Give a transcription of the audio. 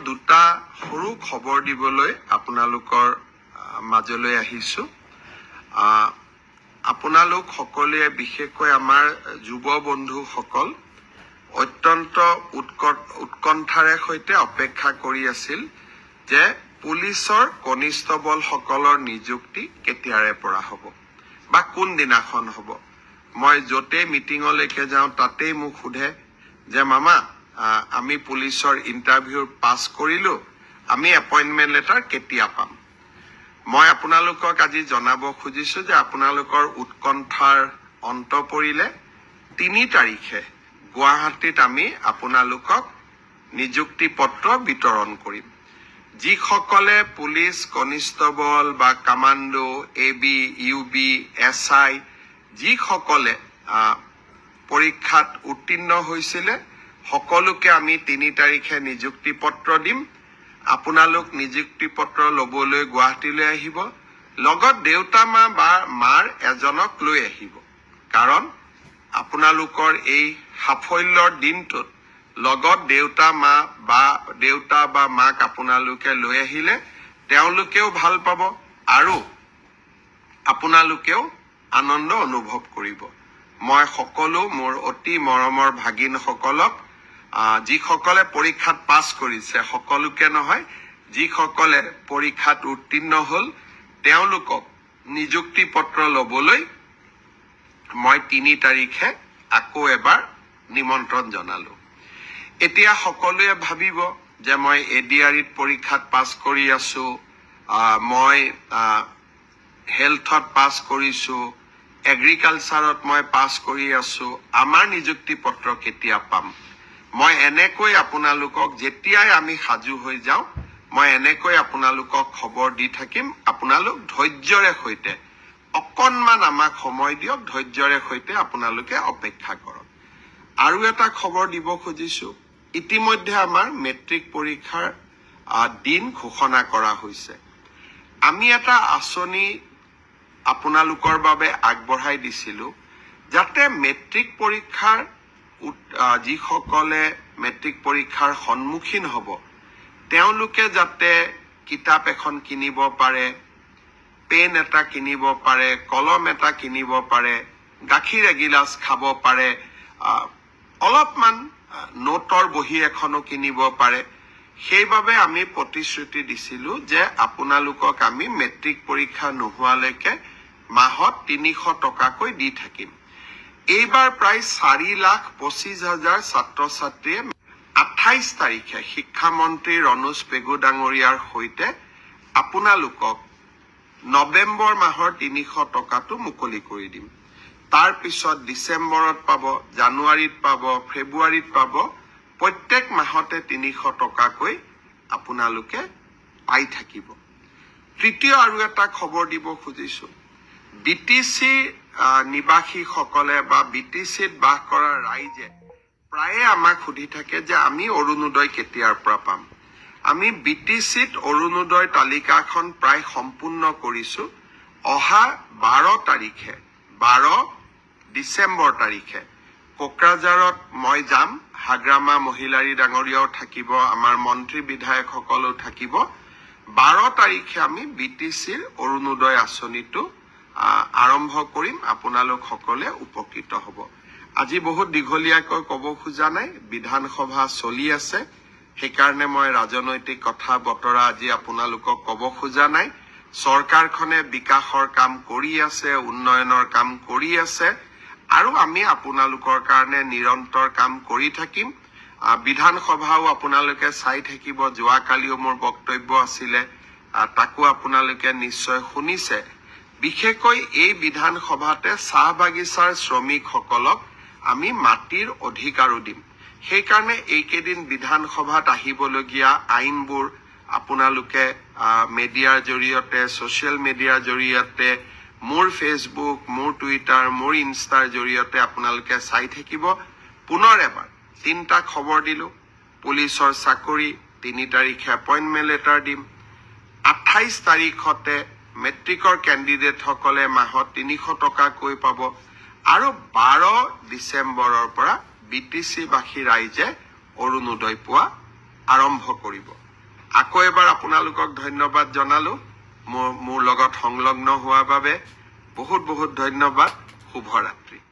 দুটা সৰু খবৰ দিবলৈ আপোনালোকৰ মাজলৈ আহিছো। আপোনালোক সকলোৱে বিশেষকৈ আমাৰ যুৱ বন্ধুসকল অত্যন্ত উৎকণ্ঠাৰে সৈতে অপেক্ষা কৰি আছিল যে পুলিচৰ কনিষ্টবলসকলৰ নিযুক্তি কেতিয়াৰে পৰা হ'ব বা কোন দিনাখন হ'ব। মই য'তেই মিটিঙলৈকে যাওঁ তাতেই মোক সোধে যে মামা আমি পুলিচৰ ইণ্টাৰভিউ পাছ কৰিলো, আমি এপইণ্টমেণ্ট লেটাৰ কেতিয়া পাম। মই আপোনালোকক আজি জনাব খুজিছো যে আপোনালোকৰ উৎকণ্ঠাৰ অন্ত পৰিলে 3 তাৰিখে গুৱাহাটীত আমি আপোনালোকক নিযুক্তি পত্ৰ বিতৰণ কৰিম। যিসকলে পুলিচ কনিষ্টবল বা কামাণ্ডো, AB, UB, SI যিসকলে পৰীক্ষাত উত্তীৰ্ণ হৈছিলে সকলোকে আমি 3 তাৰিখে নিযুক্তি পত্ৰ দিম। আপোনালোক নিযুক্তি পত্ৰ ল'বলৈ গুৱাহাটীলৈ আহিব, লগত দেউতা মা বা মাৰ এজনক লৈ আহিব। কাৰণ আপোনালোকৰ এই সাফল্যৰ দিনটোত লগত দেউতা বা মাক আপোনালোকে লৈ আহিলে তেওঁলোকেও ভাল পাব আৰু আপোনালোকেও আনন্দ অনুভৱ কৰিব। মই সকলো মোৰ অতি মৰমৰ ভাগিনসকলক যিসকলে পৰীক্ষাত পাছ কৰিছে, সকলোকে নহয়, যিসকলে পৰীক্ষাত উত্তীৰ্ণ হ'ল তেওঁলোকক নিযুক্তি পত্ৰ ল'বলৈ মই 3 তাৰিখে আকৌ এবাৰ নিমন্ত্ৰণ জনালো। এতিয়া সকলোৱে ভাবিব যে মই ADREত পৰীক্ষাত পাছ কৰি আছো, মই হেল্থত পাছ কৰিছো, এগ্ৰিকালচাৰত মই পাছ কৰি আছো, আমাৰ নিযুক্তি পত্ৰ কেতিয়া পাম। মই এনেকৈ আপোনালোকক যেতিয়াই আমি সাজু হৈ যাওঁ মই এনেকৈ আপোনালোকক খবৰ দি থাকিম। আপোনালোক ধৈৰ্যৰে সৈতে অকণমান আমাক সময় দিয়ক, ধৈৰ্যৰে সৈতে আপোনালোকে অপেক্ষা কৰক। আৰু এটা খবৰ দিব খুজিছো, ইতিমধ্যে আমাৰ মেট্ৰিক পৰীক্ষাৰ দিন ঘোষণা কৰা হৈছে। আমি এটা আঁচনি আপোনালোকৰ বাবে আগবঢ়াই দিছিলো যাতে মেট্ৰিক পৰীক্ষাৰ যিসকলে মেট্ৰিক পৰীক্ষাৰ সন্মুখীন হ'ব তেওঁলোকে যাতে কিতাপ এখন কিনিব পাৰে, পেন এটা কিনিব পাৰে, কলম এটা কিনিব পাৰে, গাখীৰ এগিলাচ খাব পাৰে, অলপমান নোটৰ বহী এখনো কিনিব পাৰে। সেইবাবে আমি প্ৰতিশ্ৰুতি দিছিলো যে আপোনালোকক আমি মেট্ৰিক পৰীক্ষা নোহোৱালৈকে মাহত 300 টকাকৈ দি থাকিম। এইবাৰ প্ৰায় 4,25,000 ছাত্ৰ ছাত্ৰীয়ে 28 তাৰিখে শিক্ষামন্ত্ৰী ৰণোজ পেগু ডাঙৰীয়াৰ সৈতে আপোনালোকক নৱেম্বৰ মাহৰ 300 টকাটো মুকলি কৰি দিম। তাৰ পিছত ডিচেম্বৰত পাব, জানুৱাৰীত পাব, ফেব্ৰুৱাৰীত পাব, প্ৰত্যেক মাহতে 300 টকাকৈ আপোনালোকে পাই থাকিব। তৃতীয় আৰু এটা খবৰ দিব খুজিছো, BTC নিবাসীসকলে বা BTCত বাস কৰা ৰাইজে প্ৰায়ে আমাক সুধি থাকে যে আমি অৰুণোদয় কেতিয়াৰ পৰা পাম। আমি BTCত অৰুণোদয় তালিকাখন প্ৰায় সম্পূৰ্ণ কৰিছো। অহা 12 ডিচেম্বৰ তাৰিখে কোকৰাঝাৰত মই যাম, হাগ্ৰামা মহিলাৰী ডাঙৰীয়াও থাকিব, আমাৰ মন্ত্ৰী বিধায়কসকলেও থাকিব। 12 তাৰিখে আমি BTCৰ অৰুণোদয় আঁচনিটো আৰম্ভ কৰিম, আপোনালোক সকলে উপকৃত হ'ব। আজি বহুত দীঘলীয়াকৈ ক'ব খোজা নাই, বিধানসভা চলি আছে, সেইকাৰণে মই ৰাজনৈতিক কথা বতৰা আজি আপোনালোকক ক'ব খোজা নাই। চৰকাৰখনে বিকাশৰ কাম কৰি আছে, উন্নয়নৰ কাম কৰি আছে আৰু আমি আপোনালোকৰ কাৰণে নিৰন্তৰ কাম কৰি থাকিম। বিধানসভাও আপোনালোকে চাই থাকিব, যোৱাকালিও মোৰ বক্তব্য আছিলে, তাকো আপোনালোকে নিশ্চয় শুনিছে। বিশেষকৈ এই বিধানসভাতে চাহ বাগিচাৰ শ্ৰমিকসকলক আমি মাটিৰ অধিকাৰো দিম। সেইকাৰণে এইকেইদিন বিধানসভাত আহিবলগীয়া আইনবোৰ আপোনালোকে মিডিয়াৰ জৰিয়তে, ছচিয়েল মিডিয়াৰ জৰিয়তে, মোৰ ফেচবুক, মোৰ টুইটাৰ, মোৰ ইনষ্টাৰ জৰিয়তে আপোনালোকে চাই থাকিব। পুনৰ এবাৰ 3টা খবৰ দিলো, পুলিচৰ চাকৰি 3 তাৰিখে এপইণ্টমেণ্ট লেটাৰ দিম, 28 তাৰিখতে মেট্ৰিকৰ কেণ্ডিডেটসকলে মাহত 300 টকাকৈ পাব আৰু 12 ডিচেম্বৰৰ পৰা BTC বাসী ৰাইজে অৰুণোদয় পোৱা আৰম্ভ কৰিব। আকৌ এবাৰ আপোনালোকক ধন্যবাদ জনালো মোৰ লগত সংলগ্ন হোৱাৰ বাবে। বহুত বহুত ধন্যবাদ। শুভৰাত্ৰি।